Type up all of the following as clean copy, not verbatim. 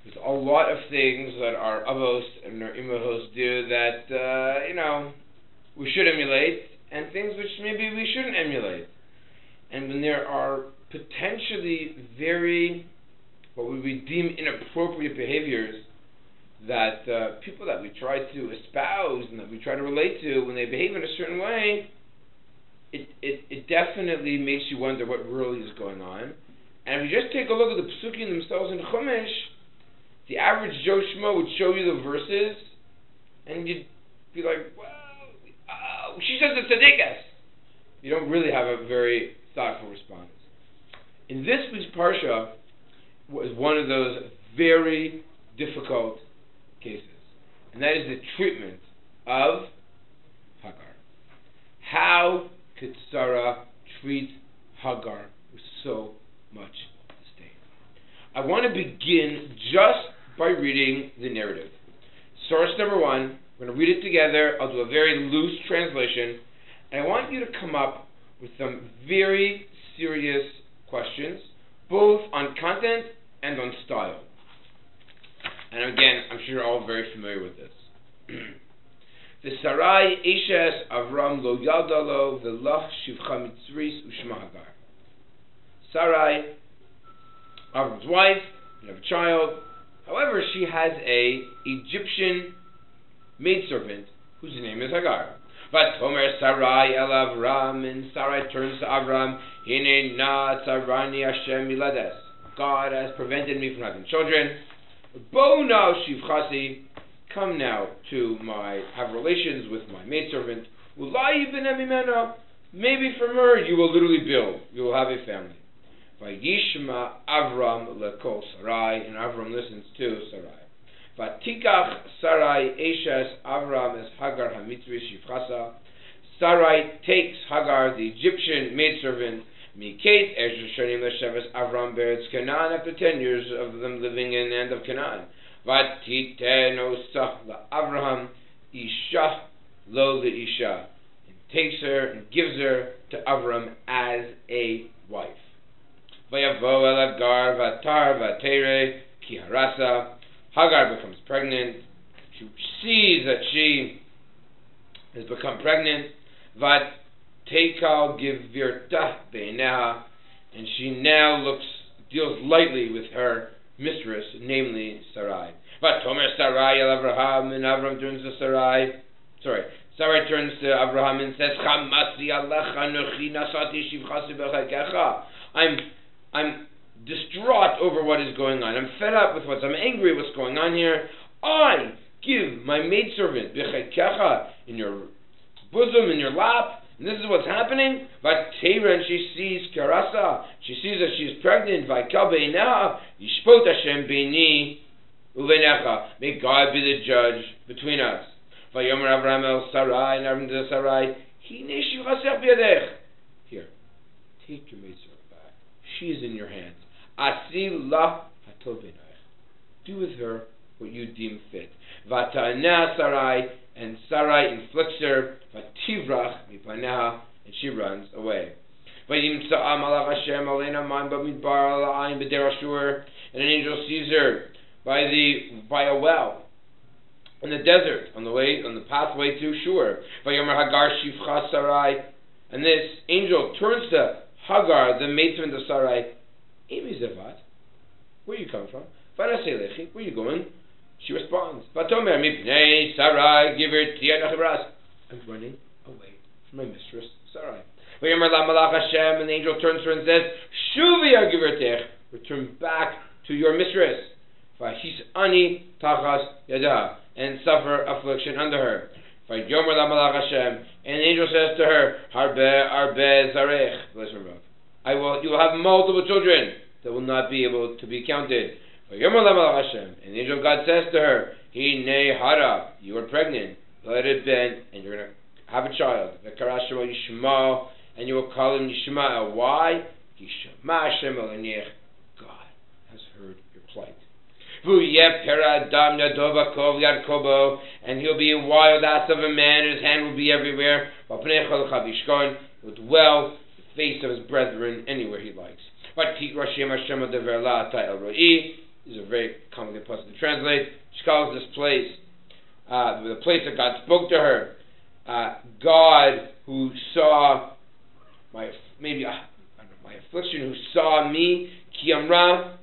There's a lot of things that our avos and our imahos do that, we should emulate, and things which maybe we shouldn't emulate. And when there are potentially what we would deem inappropriate behaviors that people that we try to espouse and that we try to relate to, when they behave in a certain way, it definitely makes you wonder what really is going on. And if you just take a look at the psukim themselves in Chumash, the average Joe Schmo would show you the verses, and you'd be like, well, she says it's tzaddikas. You don't really have a very thoughtful response. In this week's parsha was one of those very difficult cases, and that is the treatment of Hagar. How could Sarah treat Hagar with so much disdain? I want to begin just by reading the narrative. Source number one, we're going to read it together. I'll do a very loose translation, and I want you to come up with some very serious questions, both on content and on style. And again, I'm sure you're all very familiar with this. The Sarai Eshes Avram lo yadalo v'lach shivcha mitzris u'shma Hagar. Sarai, Avram's wife, and have a child. However, she has a Egyptian maidservant whose name is Hagar. Vatomer Sarai el Avram, and Sarai turns to Avram, Hine na tzarani Hashem milades. God has prevented me from having children. Bo now shivchasi, come now to have relations with my maidservant. Ulai b'nei mimena, maybe from her you will literally build, you will have a family. Vayishma Avram lekol Sarai, and Avram listens to Sarai. Vatikach Sarai Eshes Avram es Hagar hamitri shivchasa. Sarai takes Hagar, the Egyptian maidservant, Mikate Shonim Lesheves Avram Beretz Canaan, after 10 years of them living in the land of Canaan. Vatiten osach Avraham Isha lo leisha, and takes her and gives her to Avram as a wife. Vayavo el Hagar vatar vatere ki harasa. Hagar becomes pregnant. She sees that she has become pregnant. Vat Teikal Givirta Beineha, and she now deals lightly with her mistress, namely Sarai. Vatomer Sarai el Avraham, and Avram turns to Sarai. Sarai turns to Avraham and says, Chamasi alecha nochi nasati shivchasi b'chakecha. I'm distraught over what is going on. I'm fed up with I'm angry with what's going on here. I give my maidservant b'chakecha, in your bosom, in your lap. And this is what's happening. Vatera, and she sees Karasa. She sees that she is pregnant. Vaikal beinaha yishpot Hashem beini uvenecha. May God be the judge between us. Vayomer Avraham el Sarai, and Avram to Sarai, Hine shivchasech b'yadech. Here, take your maidservant back. She is in your hands. Asi la hatov beinaich. Do with her what you deem fit. Vatana Sarai, and Sarai inflicts her, Vativrach mipaneha, and she runs away. Vayimtza malach Hashem aleina man b'midbar ala'ayin b'der Ashur, and an angel sees her by a well in the desert, on the pathway to Shur. Vayomer Hagar shivcha Sarai, and this angel turns to Hagar, the maidservant of Sarai. Emi zevat, where you come from? Vanasei lechi, where you going? She responds, Vatomer mipnei Sarai giverti anachibras. I'm running away from my mistress Sarai. Vayomer la malach Hashem, and the angel turns to her and says, Shuvi givertech, return back to your mistress. Vahis ani tachas yada, and suffer affliction under her. Vayomer la malach Hashem, and the angel says to her, Harbe zarech, you will have multiple children that will not be able to be counted. And the angel of God says to her, Hine hara, you are pregnant, let it bend, and you're going to have a child. And you will call him Yishmael. Why? God has heard your plight. And he'll be a wild ass of a man, and his hand will be everywhere. He will dwell the face of his brethren anywhere he likes. These are very complicated puzzles to translate. She calls this place the place that God spoke to her. God who saw my affliction, who saw me, Ki Amra,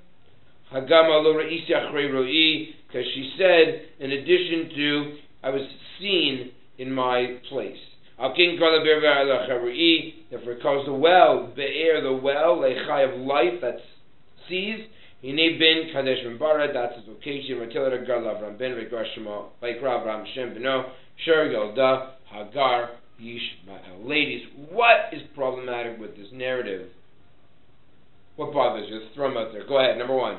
Hagama lo ra'isi achrei ro'i, because she said, in addition to, I was seen in my place. Al kin kala be'er ro'i, therefore it calls the well, be'er, the well, lecha of life, that sees. Hine ben kadesh ben bara, that's his location. V'tilat Hagar l'Avram ben v'Hagar Shema, v'Yikra Avram Shem beno, Sher Yolda Hagar Yishmael. Ladies, what is problematic with this narrative? What bothers you? Let's throw them out there. Go ahead, number one.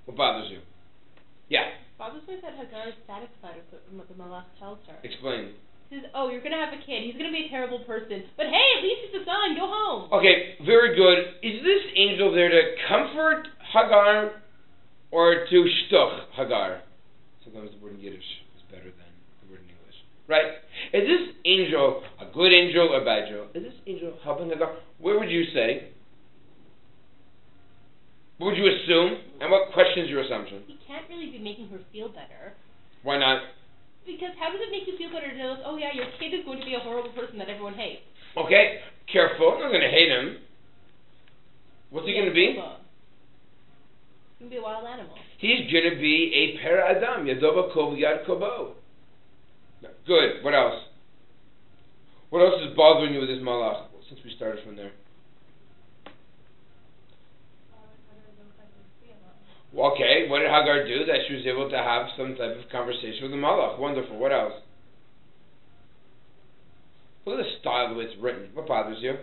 What bothers you? Yeah. Bothers me that Hagar is satisfied with what the Malach tells her. Explain. He says, oh, you're going to have a kid. He's going to be a terrible person. But hey, at least it's a son. Go home. Okay, very good. Is this angel there to comfort Hagar or to shtuch Hagar? Sometimes the word in Yiddish is better than the word in English. Right? Is this angel a good angel or a bad angel? Is this angel helping Hagar? Where would you say? What would you assume? And what question is your assumption? He can't really be making her feel better. Why not? Because how does it make you feel better to know, oh yeah, your kid is going to be a horrible person that everyone hates? Okay, careful. I'm not going to hate him. What's he going to be? He's going to be a wild animal. He's going to be a para adam. Yadova kol yad kobo. Good. What else? What else is bothering you with this malach? Well, since we started from there. Okay, what did Hagar do? That she was able to have some type of conversation with the malach. Wonderful. What else? Look at the style of the way it's written. What bothers you?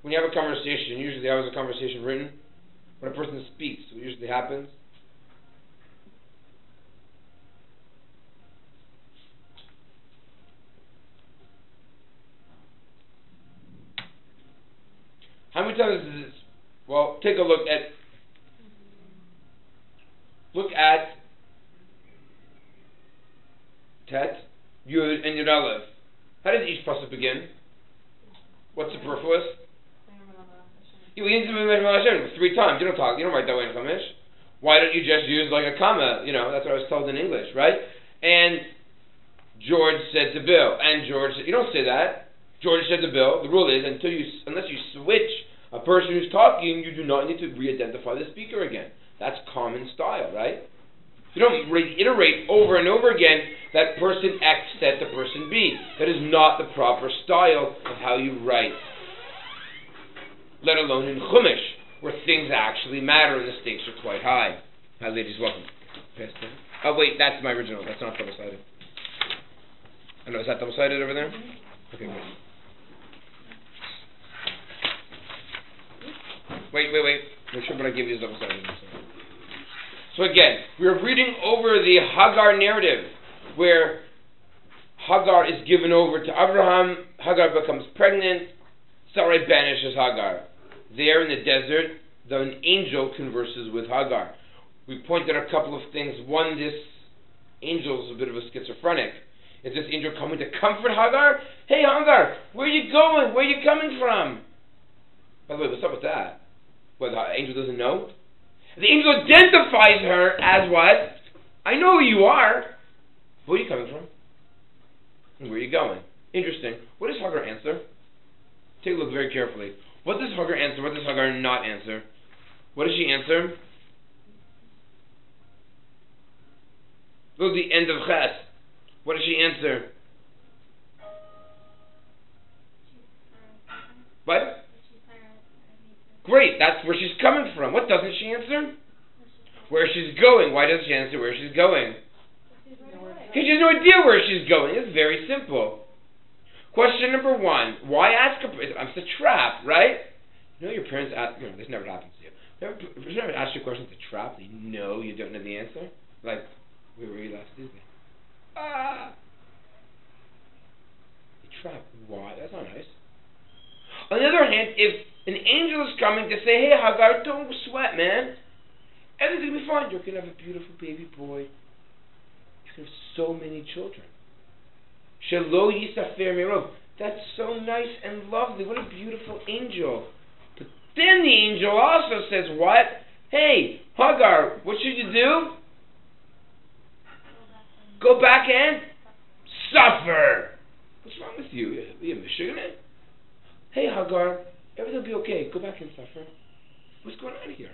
When you have a conversation, usually how is a conversation written? When a person speaks, what usually happens? How many times is this? Well, take a look at Tet, Yud, and Yud Aleph. How does each pasuk begin? What's superfluous? You need to be 3 times. You don't write that way in Chumash. Why don't you just use like a comma? That's what I was told in English, right? And George said to Bill, and George said, you don't say that. George said to Bill, the rule is, unless you switch a person who's talking, you do not need to re-identify the speaker again. That's common style, right? You don't reiterate over and over again that person X said to person B. That is not the proper style of how you write. Let alone in Chumash, where things actually matter and the stakes are quite high. Hi, ladies, welcome. Oh, wait, that's my original. That's not double-sided. I know, is that double-sided over there? Okay, good. Wait. Make sure what I give you is double-sided. So again, we're reading over the Hagar narrative, where Hagar is given over to Abraham, Hagar becomes pregnant, Sarai banishes Hagar. There in the desert, an angel converses with Hagar. We pointed out a couple of things. One, this angel is a bit of a schizophrenic. Is this angel coming to comfort Hagar? Hey Hagar, where are you going? Where are you coming from? By the way, what's up with that? What, the angel doesn't know? The angel identifies her as what? I know who you are. Where are you coming from? And where are you going? Interesting. What does Hagar answer? Take a look very carefully. What does Hagar answer? What does Hagar not answer? What does she answer? Look at the end of Ches. What does she answer? What? Great, that's where she's coming from. What doesn't she answer? Where she's going. Why doesn't she answer where she's going? Because she has no idea where she's going. It's very simple. Question number 1. Why ask her? It's a trap, right? Your parents ask, this never happens to you. If you never ask you a question, it's a trap, you know you don't know the answer. Like, where were you last Tuesday? A trap. Why? That's not nice. On the other hand, if an angel is coming to say, hey Hagar, don't sweat, man. Everything's going to be fine. You're going to have a beautiful baby boy. You can have so many children. Shelo yisafer mirov. That's so nice and lovely. What a beautiful angel. But then the angel also says what? Hey, Hagar, what should you do? Go back and suffer. What's wrong with you? Are you Michigan? Hey, Hagar, everything will be okay. Go back and suffer. What's going on here?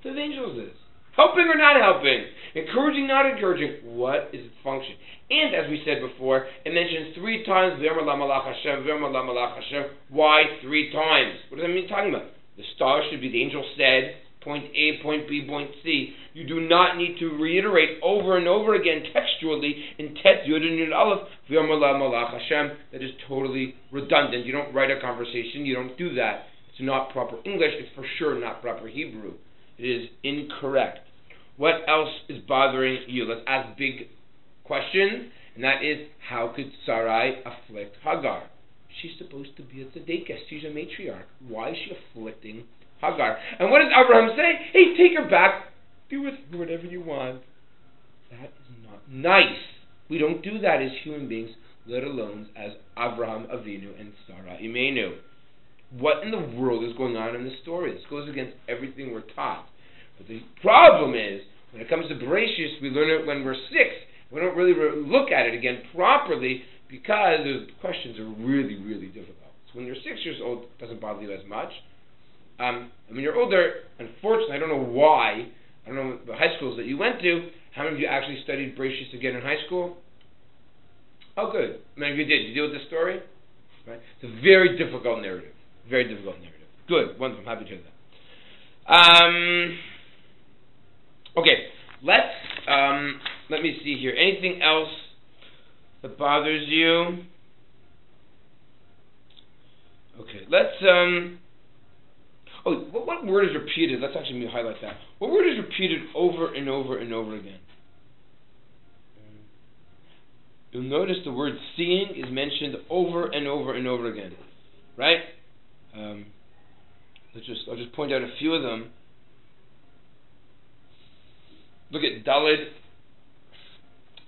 The angels is. Helping or not helping? Encouraging, not encouraging? What is its function? And as we said before, it mentions 3 times, V'yomer la malach Hashem, V'yomer la malach Hashem. Why 3 times? What does that mean talking about? The star should be, the angel said, point A, point B, point C. You do not need to reiterate over and over again textually in Tet Yud and Yud Aleph, V'yomer la malach Hashem. That is totally redundant. You don't write a conversation. You don't do that. It's not proper English. It's for sure not proper Hebrew. It is incorrect. What else is bothering you? Let's ask big questions, and that is, how could Sarai afflict Hagar? She's supposed to be a tzedekah. She's a matriarch. Why is she afflicting Hagar? And what does Abraham say? Hey, take her back. Do with her whatever you want. That is not nice. We don't do that as human beings, let alone as Abraham Avinu and Sarah Imenu. What in the world is going on in this story? This goes against everything we're taught. But the problem is, when it comes to Bereshis, we learn it when we're 6. We don't really look at it again properly because the questions are really, really difficult. So when you're 6 years old, it doesn't bother you as much. And when you're older, unfortunately, I don't know why, I don't know the high schools that you went to, how many of you actually studied Bereshis again in high school? Oh, good. Many of you did. You deal with this story? Right? It's a very difficult narrative. Very difficult narrative. Good. Wonderful. I'm happy to hear that. Okay. Let me see here. Anything else that bothers you? Okay. What word is repeated? Let's actually highlight that. What word is repeated over and over and over again? You'll notice the word seeing is mentioned over and over and over again. Right? I'll just point out a few of them. Look at Dalid.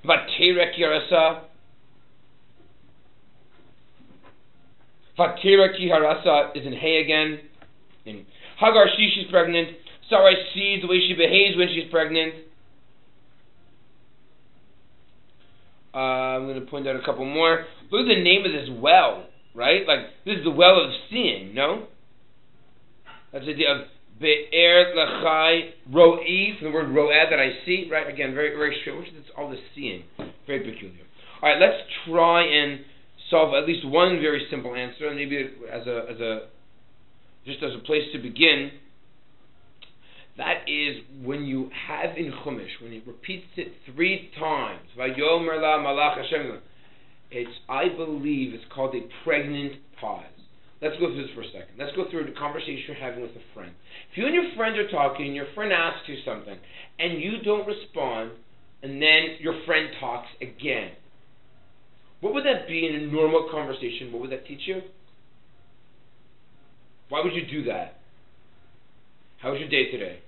Vaterek Yarasa. Vaterek Yarasa is in Hay again. In Hagar, she's pregnant. Sarai sees the way she behaves when she's pregnant. I'm going to point out a couple more. Look at the name of this well, right? Like, this is the well of seeing, no? That's the idea of Be'er Lechai Ro'i, from the word Ro'eh, that I see, right? Again, very, very strange. It's all the seeing. Very peculiar. All right, let's try and solve at least one very simple answer, and maybe as a place to begin. That is when you have in Chumash, when it repeats it 3 times, Vayomer la malach Hashem. I believe it's called a pregnant pause. Let's go through this for a second. Let's go through the conversation you're having with a friend. If you and your friend are talking, your friend asks you something, and you don't respond, and then your friend talks again. What would that be in a normal conversation? What would that teach you? Why would you do that? How was your day today?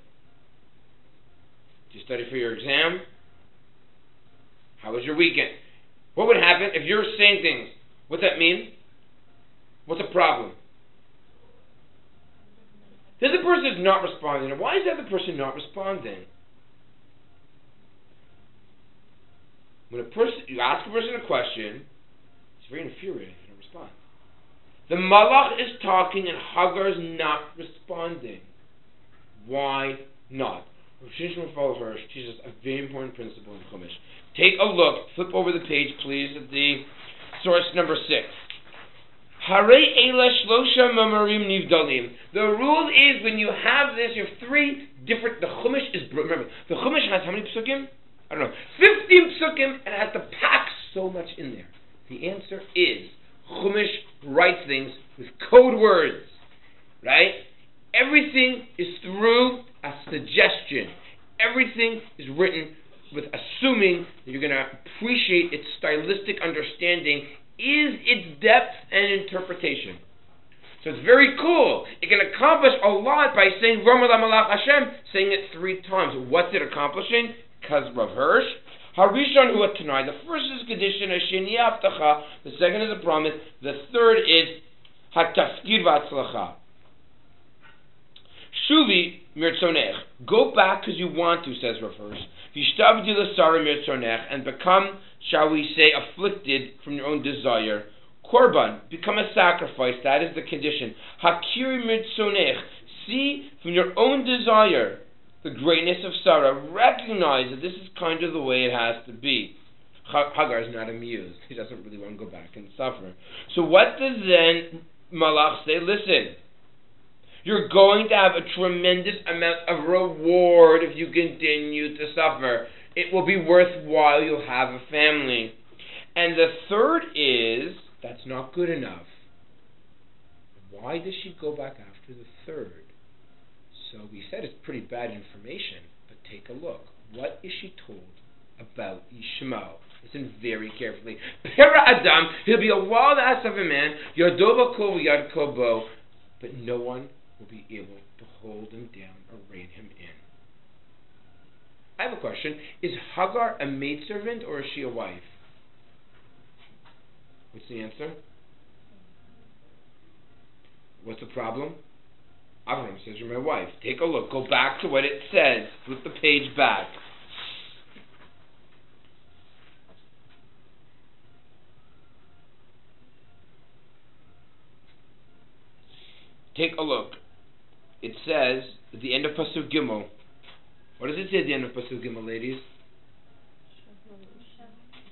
Did you study for your exam? How was your weekend? What would happen if you're saying things? What's that mean? What's the problem? The other person is not responding. Now, why is the other person not responding? When you ask a person a question, it's very infuriating if you don't respond. The Malach is talking and Hagar is not responding. Why not? Rosh follow her. Teaches us a very important principle in Chumash. Take a look. Flip over the page, please, at the source number 6. Hare Eila Shlosha Mamarim Nivdalim. The rule is when you have this, you have 3 different. The Chumash is, remember, the Chumash has how many psukim? I don't know. 15 psukim, and it has to pack so much in there. The answer is Chumash writes things with code words, right? Everything is through a suggestion. Everything is written with assuming that you're going to appreciate its stylistic understanding is its depth and interpretation. So it's very cool. It can accomplish a lot by saying V'yomer la malach Hashem, saying it 3 times. What's it accomplishing? Because Rav Hirsch, Harishon hu atanai. The first is condition, hasheni haftacha. The second is a promise. The third is hatafkid v'atzlacha. Shuvi mirtzonech. Go back because you want to, says Rav Hirsch. V'ishtabdi l'sara mirtzonech, and become, shall we say, afflicted from your own desire. Korban, become a sacrifice. That is the condition. Hakiri mirtzonech. See from your own desire the greatness of Sarah. Recognize that this is kind of the way it has to be. Hagar is not amused. He doesn't really want to go back and suffer. So what does then Malach say? Listen, you're going to have a tremendous amount of reward if you continue to suffer. It will be worthwhile. You'll have a family. And the third is, that's not good enough. Why does she go back after the third? So we said it's pretty bad information, but take a look. What is she told about Yishmael? Listen very carefully. Pera Adam, he'll be a wild ass of a man, Yadova Kol Yad Kobo, but no one will be able to hold him down or rein him in. I have a question. Is Hagar a maidservant or is she a wife? What's the answer? What's the problem? Avram says, you're my wife. Take a look. Go back to what it says. Flip the page back. Take a look. It says at the end of Pasuk Gimel. What does it say at the end of Pasuk Gimel, ladies?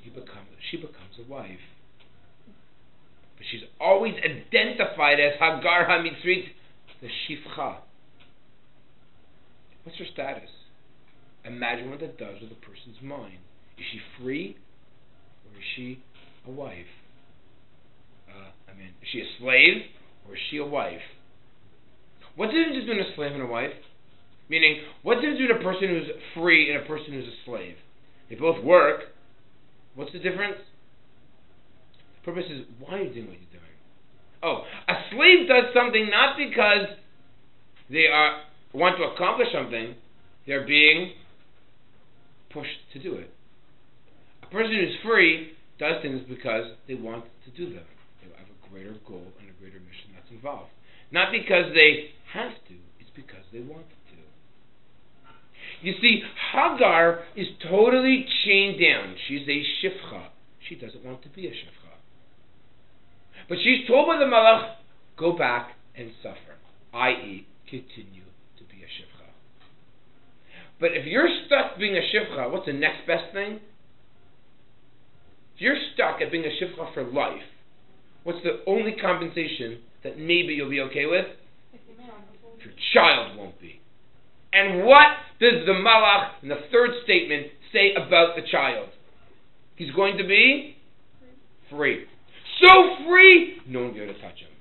She becomes a wife. But she's always identified as Hagar HaMitzrit, the Shifcha. What's her status? Imagine what that does with a person's mind. Is she free or is she a wife? Is she a slave or is she a wife? What's the difference between a slave and a wife? Meaning, what's the difference between a person who's free and a person who's a slave? They both work. What's the difference? The purpose is, why are you doing what you're doing? Oh, a slave does something not because they want to accomplish something. They're being pushed to do it. A person who's free does things because they want to do them. They have a greater goal and a greater mission that's involved. Not because they have to, it's because they want to. You see, Hagar is totally chained down. She's a shifcha. She doesn't want to be a shifcha. But she's told by the Malach, go back and suffer, i.e., continue to be a shifcha. But if you're stuck being a shifcha, what's the next best thing? If you're stuck at being a shifcha for life, what's the only compensation that maybe you'll be okay with? If your child won't be. And what does the Malach in the third statement say about the child? He's going to be free. So free, no one will be able to touch him.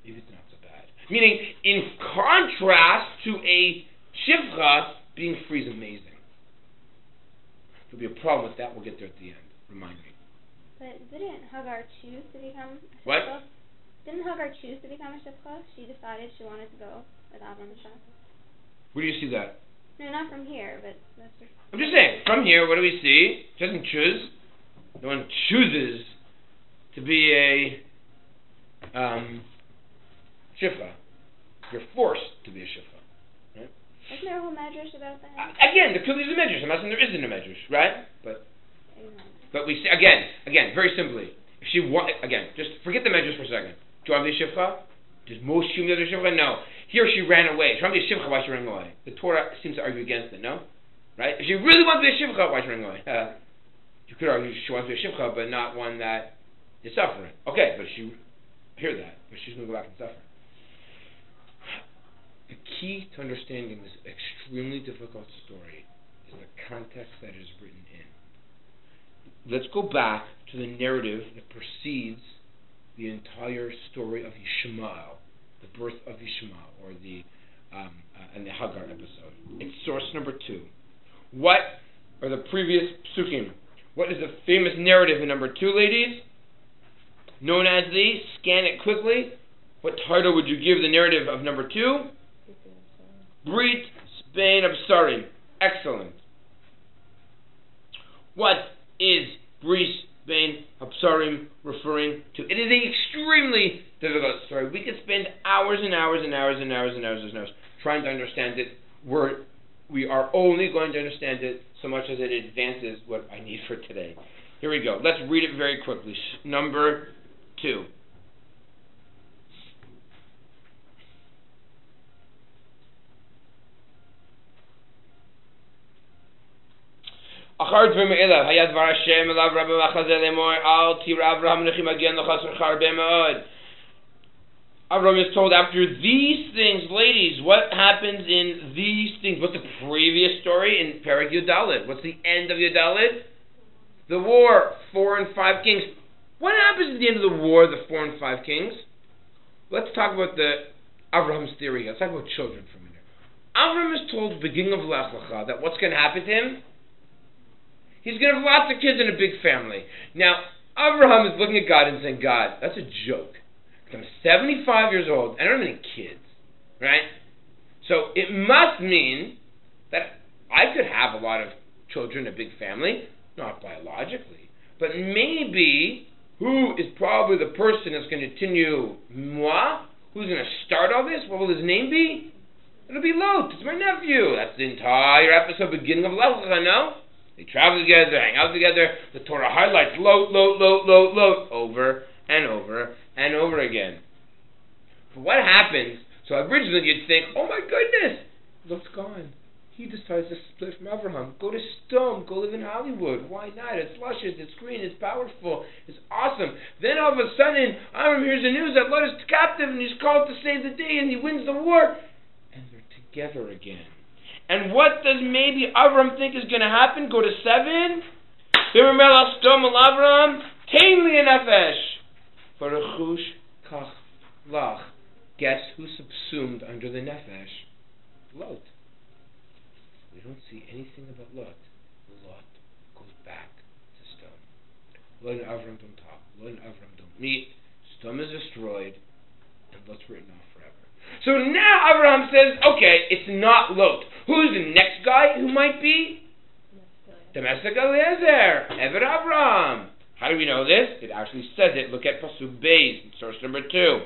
If it's not so bad. Meaning, in contrast to a shivcha, being free is amazing. There'll be a problem with that. We'll get there at the end. Remind me. But didn't Hagar choose to become a shivcha? What? Didn't Hagar choose to become a shivcha? She decided she wanted to go with Avram Hashem. Where do you see that? No, not from here, but that's just... I'm just saying, from here, what do we see? She doesn't choose. No one chooses to be a shifcha. You're forced to be a shifcha. Right? Isn't there a whole medrash about that? Again, there clearly is a medrash. I'm not saying there isn't a medrash, right? But we see, again, very simply, if she just forget the medrash for a second. Do you want to be a shifcha? Does most human be a shifcha? No. Here she ran away. She wanted to be a shivcha, why she ran away? The Torah seems to argue against it, no? Right? If she really wants to be a shivcha, why she ran away? You could argue she wants to be a shivcha, but not one that is suffering. Okay, but I hear that, but she's going to go back and suffer. The key to understanding this extremely difficult story is the context that it is written in. Let's go back to the narrative that precedes the entire story of Yishmael, the birth of Yishmael, or and the Hagar episode. It's source number 2. What are the previous psukim? What is the famous narrative in number 2, ladies? Known as the, scan it quickly. What title would you give the narrative of number 2? Brit Spain Absarim. Excellent. What is Bris Ben Hapsarim referring to? It is an extremely difficult story. We could spend hours and hours and hours and hours and hours and hours trying to understand it. We are only going to understand it so much as it advances what I need for today. Here we go. Let's read it very quickly. Number 2. Avram is told after these things, ladies, what happens in these things? What's the previous story in Perek Yudalit? What's the end of Yudalit? The war, 4 and 5 kings. What happens at the end of the war, the 4 and 5 kings? Let's talk about Avraham's theory. Let's talk about children for a minute. Avram is told at the beginning of Lech Lecha that what's going to happen to him? He's going to have lots of kids and a big family. Now, Avraham is looking at God and saying, God, that's a joke. I'm 75 years old. I don't have any kids. Right? So it must mean that I could have a lot of children, a big family. Not biologically. But maybe who is probably the person that's going to continue moi? Who's going to start all this? What will his name be? It'll be Lot. It's my nephew. That's the entire episode beginning of Lech Lecha, no? They travel together, hang out together. The Torah highlights Lot, Lot, Lot, Lot, Lot over and over and over again. But what happens? So originally you'd think, oh my goodness, Lot's gone. He decides to split from Abraham. Go to Stom, go live in Hollywood. Why not? It's luscious, it's green, it's powerful, it's awesome. Then all of a sudden, Abraham hears the news that Lot is captive and he's called to save the day and he wins the war. And they're together again. And what does maybe Avram think is going to happen? Go to 7. B'mermelach Stom al Avram, Tein li nefesh. V'rechush kach lach. Guess who subsumed under the nefesh? Lot. We don't see anything about Lot. Lot goes back to Stom. Lot and Avram don't talk. Lot and Avram don't meet. Stom is destroyed, and Lot's written off forever. So now Abraham says, okay, it's not Lot. Who's the next guy who might be? Domestic Eliezer, Eved Abraham. How do we know this? It actually says it. Look at Pasuk Beis, source number 2.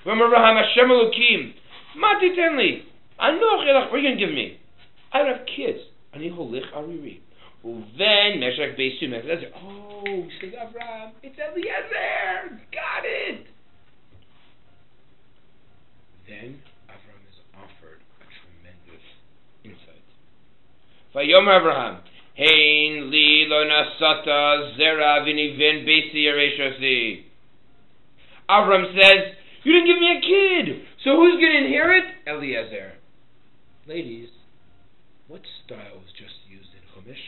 Abraham Hashem Elokim, Mati Tenli, Anoch Elach, what are you going to give me? I don't have kids. Ani Holich Ariri. Then Meshach Beis Eliezer. Oh, says Abraham, it's Eliezer. Got it. Then Avram is offered a tremendous insight. Vayom Avraham, Hein li lo nasata zera v'niven beisi yereshosi. Avram says, you didn't give me a kid, so who's going to inherit? Eliezer. Ladies, what style was just used in Chumash?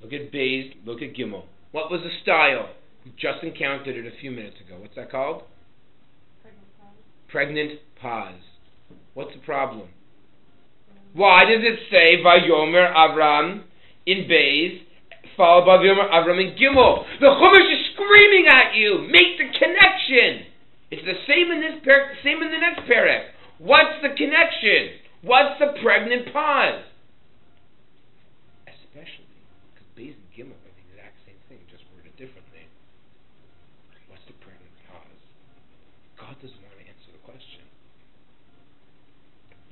Look at Beis, look at Gimel. What was the style? We just encountered it a few minutes ago. What's that called? Pregnant pause. What's the problem? Why does it say Vayomer Avram in Beis, followed by Vayomer Avram in Gimel? The Chumash is screaming at you. Make the connection. It's the same in this parak, same in the next parak. What's the connection? What's the pregnant pause? Especially because Beis and Gimel are the exact same thing, just worded differently. What's the pregnant pause? God doesn't want to answer the question.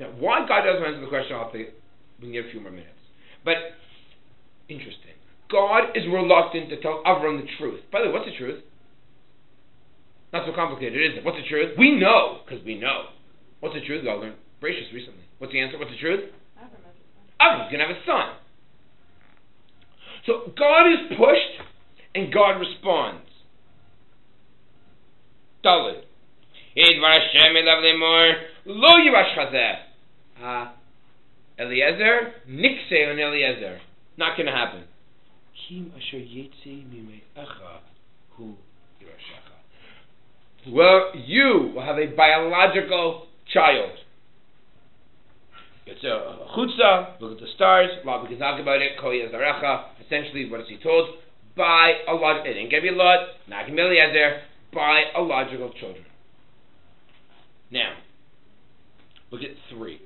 Now, why God doesn't answer the question, I'll think we can give a few more minutes. But, interesting. God is reluctant to tell Avram the truth. By the way, what's the truth? Not so complicated, is it? What's the truth? We know, because we know. What's the truth? We all learned Bereshis recently. What's the answer? What's the truth? Avram's going to have a son. So, God is pushed, and God responds. Dalit. Lo yirash chazeh. Eliezer, nikse on Eliezer. Not going to happen. Kim asher yetzi mime'echa hu yirashecha. Well, you will have a biological child. It's a chutza. Look at the stars. Rabbi can talk about it. Koya zarecha. Essentially, what is he told? By a lot. It ain't gonna be a lot. Not gonna be Eliezer. Biological children. Now, look at 3.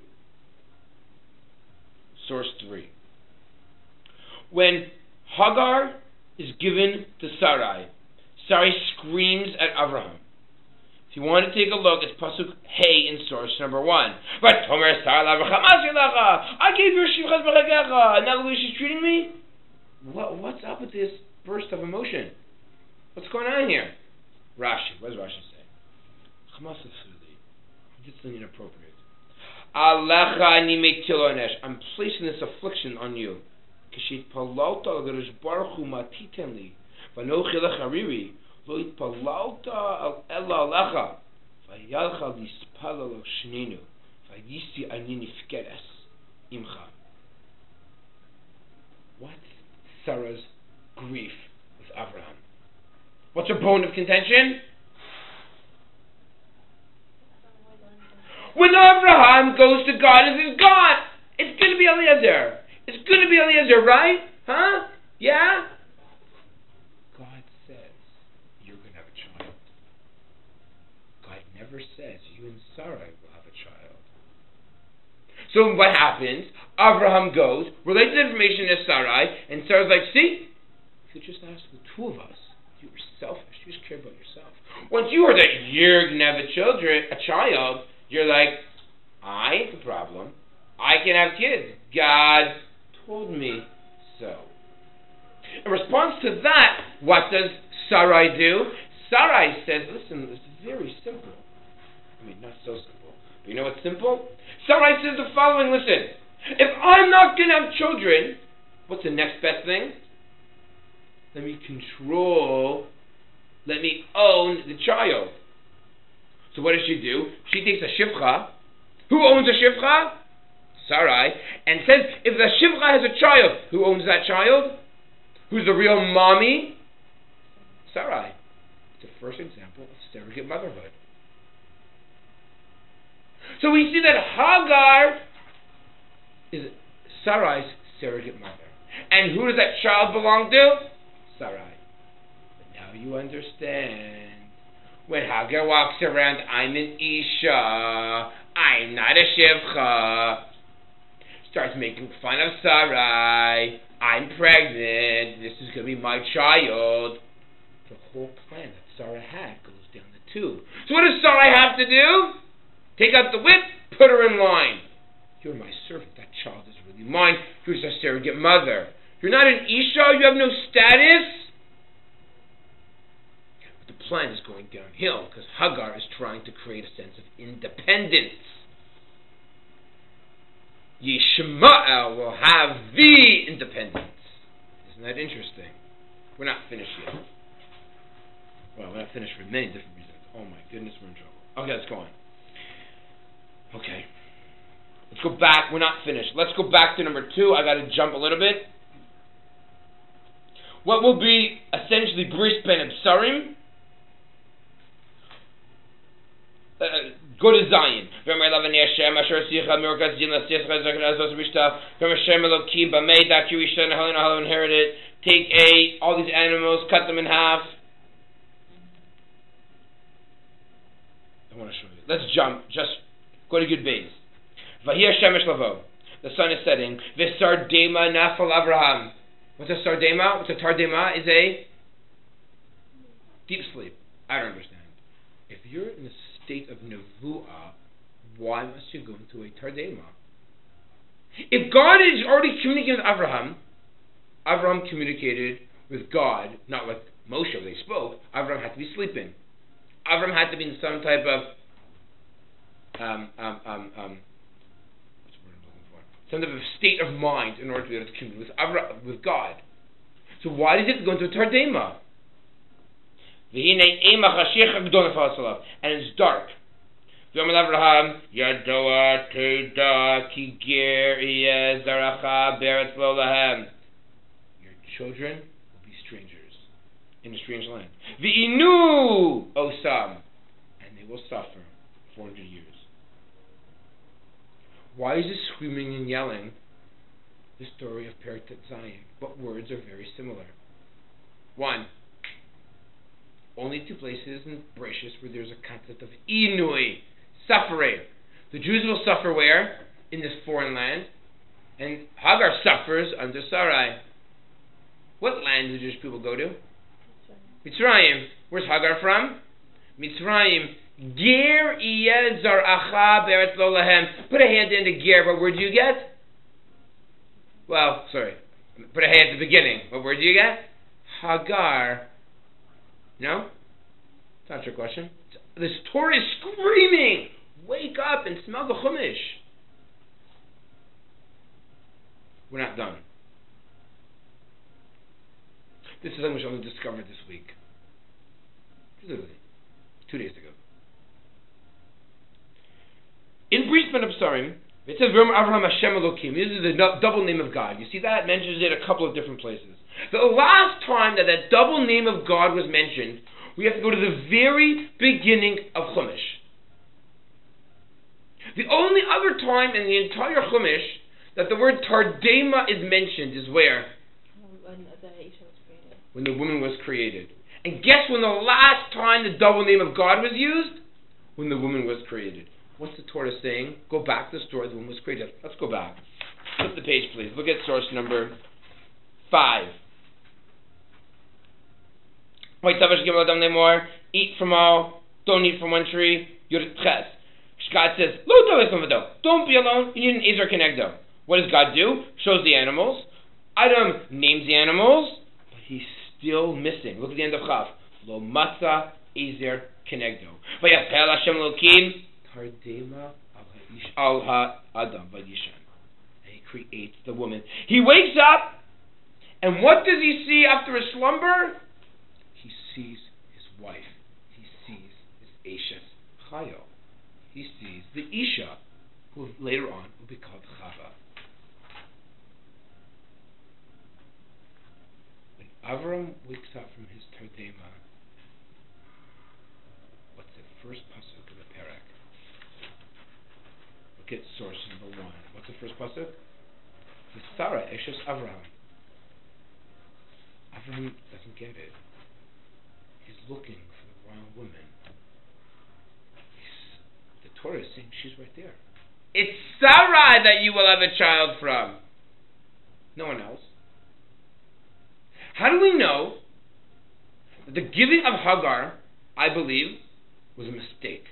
Source 3. When Hagar is given to Sarai. Sarai screams at Avraham. If you want to take a look, it's Pasuk Hey in source number 1. But Tomer Sarai Avraham, I gave you a shivchas b'chagecha, and now the way she's treating me? What's up with this burst of emotion? What's going on here? Rashi, what does Rashi say? I'm just inappropriate. Alecha ani meitil onesh. I'm placing this affliction on you. Kishit palalta l'Kadosh Baruch Hu matiten li, v'anochi lecha riri, lo itpalalta al ela alecha, v'yalcha lispalal shninu, v'yisi ani nifkeres imcha. What's Sarah's grief with Abraham? What's her bone of contention? When Abraham goes to God and says, God, it's going to be Eliezer. It's going to be Eliezer, right? Huh? Yeah? God says, you're going to have a child. God never says, you and Sarai will have a child. So what happens? Abraham goes, relates the information to Sarai, and Sarai's like, see? If you just ask the two of us, you were selfish. You just care about yourself. Once you heard that you're going to have a child, you're like, I ain't the problem. I can have kids. God told me so. In response to that, what does Sarai do? Sarai says, listen, it's very simple. I mean, not so simple. But you know what's simple? Sarai says the following, listen. If I'm not going to have children, what's the next best thing? Let me own the child. So what does she do? She takes a shivcha. Who owns a shivcha? Sarai. And says, if the shivcha has a child, who owns that child? Who's the real mommy? Sarai. It's the first example of surrogate motherhood. So we see that Hagar is Sarai's surrogate mother. And who does that child belong to? Sarai. But now you understand. When Hagar walks around, I'm an Isha, I'm not a Shivcha, starts making fun of Sarai, I'm pregnant, this is going to be my child. The whole plan that Sarah had goes down the tube. So what does Sarai have to do? Take out the whip, put her in line. You're my servant, that child is really mine. Who's a surrogate mother? You're not an Isha, you have no status. The plan is going downhill because Hagar is trying to create a sense of independence. Yishmael will have the independence. Isn't that interesting? We're not finished yet. Well, we're not finished for many different reasons. Oh my goodness, we're in trouble. Okay, let's go on. Okay. Let's go back. We're not finished. Let's go back to number 2. I got to jump a little bit. What will be essentially Bris Ben Absarim? Go to Zion. Inherit it. Take all these animals, cut them in half. I want to show you. Let's jump. Just go to Yud Beis. Vahir Shemesh Lavo. The sun is setting. V'sardema nafal Avraham. What's a sardema? What's a tardema? Is a deep sleep. I don't understand. If you're in a state of nevuah, why must you go into a tardema? If God is already communicating with Avraham, Avraham communicated with God, not with Moshe when they spoke. Avraham had to be sleeping. Avraham had to be in some type of what's the word I'm looking for? Some type of state of mind in order to be able to communicate with God. So why does it go into a tardema? And it's dark. Your children will be strangers in a strange land. V'inu osam, and they will suffer 400 years. Why is this screaming and yelling? The story of Perek Zion, but words are very similar. 1. Only 2 places in Bereshis where there's a concept of inui, suffering. The Jews will suffer where? In this foreign land. And Hagar suffers under Sarai. What land do Jewish people go to? Mitzrayim. Where's Hagar from? Mitzrayim. Ger iyeh zar'acha be'eretz lo lahem. Put a hand in the ger. What word do you get? Well, sorry. Put a hand at the beginning. What word do you get? Hagar. No? It's not your question. This Torah is screaming. Wake up and smell the Chumash. We're not done. This is something which I only discovered this week. Literally. 2 days ago. In Bris Ben Absarim, it says Avraham Hashem Elokim. This is the double name of God. You see that? It mentions it a couple of different places. The last time that double name of God was mentioned, we have to go to the very beginning of Chumash. The only other time in the entire Chumash that the word Tardema is mentioned is where? When the woman was created. And guess when the last time the double name of God was used? When the woman was created. What's the Torah saying? Go back to the story the woman was created. Let's go back. Flip the page, please. Look at source number 5. Eat from all, don't eat from one tree. God says, don't be alone. You need an Ezer Kenegdo. What does God do? Shows the animals. Adam names the animals, but he's still missing. Look at the end of Chav. Lo matza Ezer Kenegdo. Vayapel Hashem Elokim Tardema al ha-Adam vayishan. And he creates the woman. He wakes up, and what does he see after his slumber? He sees his wife. He sees his Eshes Chayo. He sees the Isha, who later on will be called Chava. When Avram wakes up from his Tardema, what's the first pasuk of the Perek? Look at source number 1. What's the first pasuk? It's Sarah, Eshes Avram. Avram doesn't get it. He's looking for the wrong woman. The Torah is saying she's right there. It's Sarai that you will have a child from. No one else. How do we know that the giving of Hagar, I believe, was a mistake?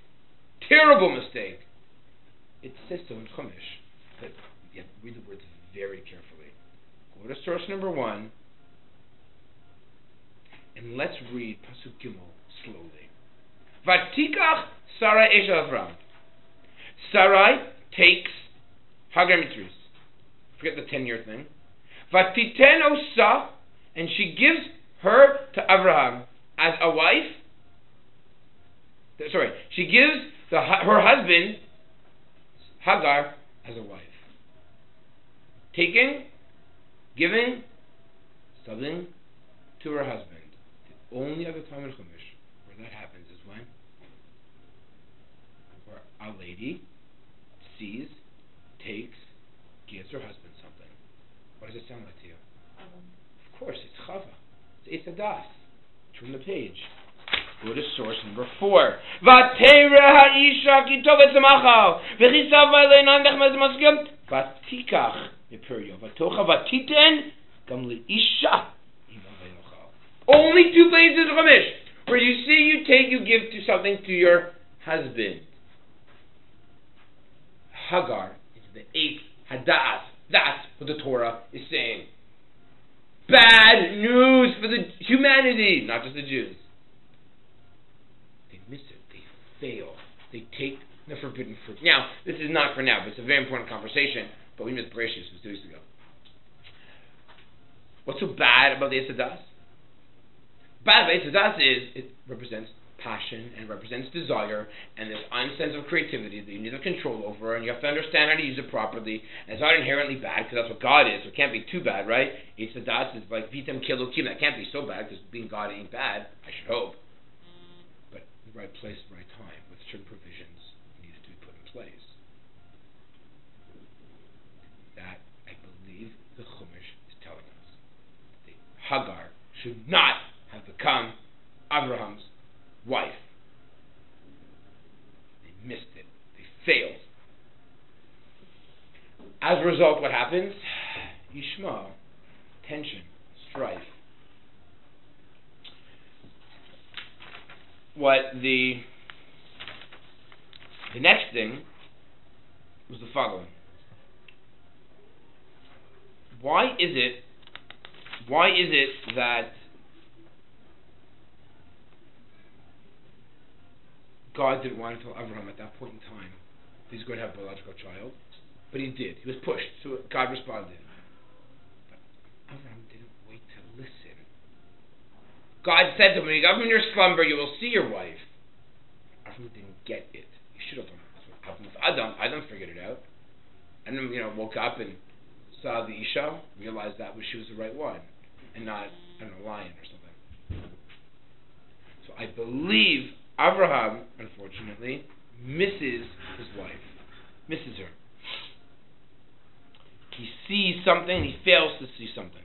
Terrible mistake. It says so in Chumash. But you have to read the words very carefully. Go to source number 1. And let's read Pasuk Gimel slowly. Vatikach Sarai Eshes Avram. Sarai takes Hagar Mitris. Forget the 10-year thing. Vatiten Osa, and she gives her to Avraham as a wife. Sorry, she gives her husband Hagar as a wife. Taking, giving, subbing to her husband. The only other time in Chumash where that happens is when? Where a lady sees, takes, gives her husband something. What does it sound like to you? Of course, it's Chava. It's Adas. Turn the page. Go to source number 4. Vatera ha'isha ki tovet tzemachal v'chisav v'alein dech mezmaskim vatikach miperio vatocha vatiten gam leisha. Only 2 places in Chumash where you see, you take, you give to something to your husband. Hagar is the 8th Hadas. That's what the Torah is saying. Bad news for the humanity, not just the Jews. They miss it. They fail. They take the forbidden fruit. Now, this is not for now, but it's a very important conversation. But we missed Bereshis 2 weeks ago. What's so bad about the Hadas? Bad about Hadas is it represents passion and represents desire and this sense of creativity that you need to control over, and you have to understand how to use it properly. And it's not inherently bad because that's what God is, so it can't be too bad, right? Hadas is like vitam kilukim. That can't be so bad because being God ain't bad, I should hope. But the right place, the right time, with certain provisions needed to be put in place. That, I believe, the Chumash is telling us. The Hagar should not have become Abraham's wife. They missed it. They failed. As a result, what happens? Yishma, tension, strife, the next thing was the following. Why is it that God didn't want to tell Abraham at that point in time that he's going to have a biological child? But he did. He was pushed, so God responded. But Abraham didn't wait to listen. God said to him, when you go from your slumber, you will see your wife. Abraham didn't get it. He should have done it. That's what happened with Adam. Adam figured it out. And then, woke up and saw the Isha, realized that she was the right one, and not, a lion or something. So I believe Abraham, unfortunately, misses his wife. Misses her. He sees something, he fails to see something.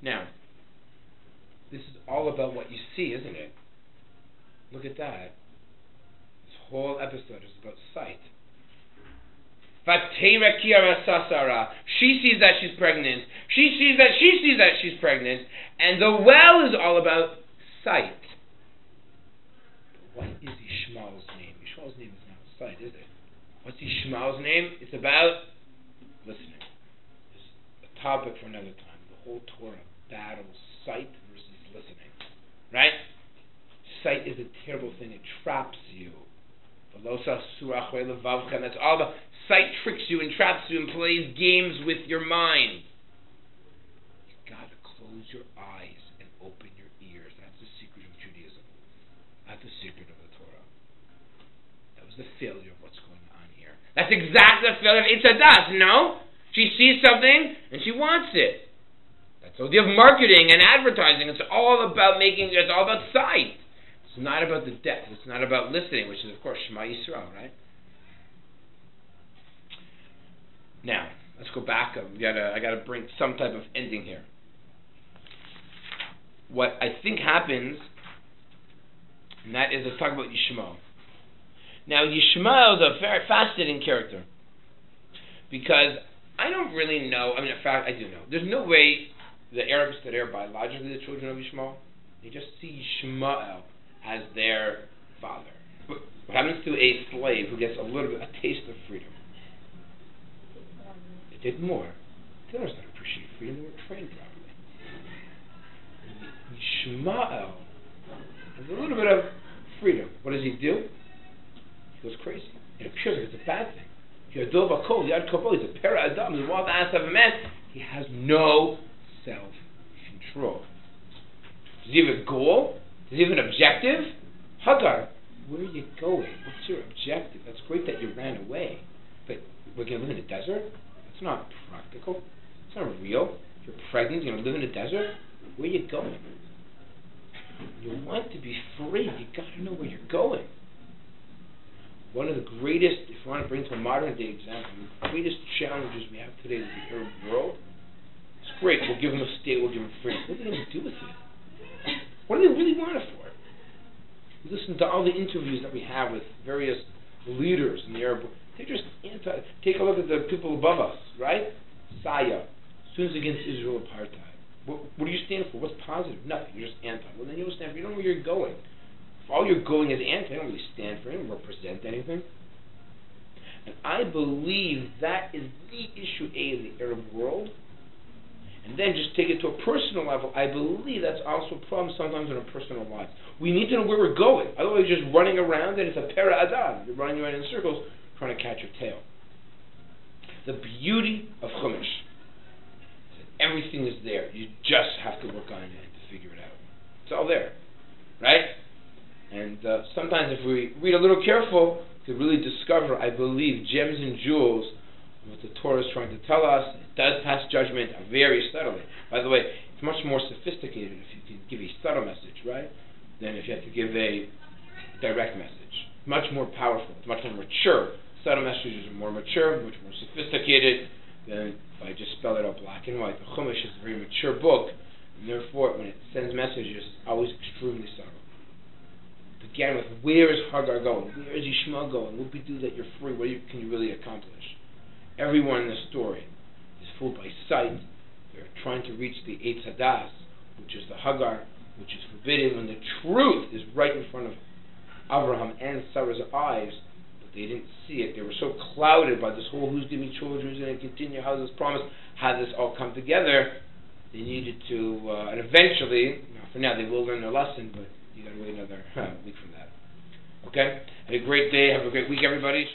Now, this is all about what you see, isn't it? Look at that. This whole episode is about sight. She sees that she's pregnant. She sees that she's pregnant. And the well is all about sight. But what is Yishmael's name? Yishmael's name is not sight, is it? What's Yishmael's name? It's about listening. It's a topic for another time. The whole Torah battles sight versus listening. Right? Sight is a terrible thing. It traps you. That's all about sight. Tricks you and traps you and plays games with your mind. You've got to close your eyes and open your ears. That's the secret of Judaism. That's the secret of the Torah. That was the failure of what's going on here. That's exactly the failure of Itzadas, no? She sees something and she wants it. That's the idea of marketing and advertising. It's all about it's all about sight. It's not about the depth. It's not about listening, which is, of course, Shema Yisrael, right? Now, let's go back. I got to bring some type of ending here. What I think happens, and that is, let's talk about Yishmael. Now, Yishmael is a very fascinating character, because I don't really know. I mean, in fact, I do know. There's no way the Arabs that are biologically the children of Yishmael, they just see Yishmael as their father. What happens to a slave who gets a taste of freedom? They did more. They don't appreciate freedom. They were trained properly. Yishmael has a little bit of freedom. What does he do? He goes crazy. It appears like it's a bad thing. He's a para adam. He's a wild ass of a man. He has no self-control. Does he have a goal? Does he have an objective? Hagar, where are you going? What's your objective? That's great that you ran away, but we're going to live in a desert? That's not practical. It's not real. You're pregnant, you're going to live in a desert? Where are you going? You want to be free. You got to know where you're going. One of the greatest, if you want to bring to a modern day example, the greatest challenges we have today in the Arab world, it's great. We'll give them a state, we'll give them freedom. What are they going to do with it? What do they really want it for? You listen to all the interviews that we have with various leaders in the Arab world. They're just anti. Take a look at the people above us, right? Saya, students against Israel apartheid. What do you stand for? What's positive? Nothing. You're just anti. Well, then you don't stand for. You don't know where you're going. If all you're going is anti, you don't really stand for. You don't represent anything. And I believe that is the issue in the Arab world. And then just take it to a personal level. I believe that's also a problem sometimes in our personal lives. We need to know where we're going. Otherwise, you're just running around and it's a para adam. You're running around in circles trying to catch your tail. The beauty of Chumash is that everything is there. You just have to work on it to figure it out. It's all there. Right? And sometimes if we read a little careful, we can really discover, I believe, gems and jewels what the Torah is trying to tell us. It does pass judgment very subtly. By the way, it's much more sophisticated if you can give a subtle message, right, than if you have to give a direct message. Much more powerful. It's much more mature. Subtle messages are more mature, much more sophisticated than if I just spell it out black and white. The Chumash is a very mature book, and therefore, when it sends messages, it's always extremely subtle. It began with, where is Hagar going? Where is Yishmael going? What do we do that you're free? What can you really accomplish? Everyone in the story is fooled by sight. They're trying to reach the Eitz Hadas, which is the Hagar, which is forbidden when the truth is right in front of Abraham and Sarah's eyes, but they didn't see it. They were so clouded by this whole who's giving children, who's going to continue, how this promise, how this all come together. They needed to, and eventually, for now they will learn their lesson, but you got to wait another week from that. Okay? Have a great day. Have a great week, everybody.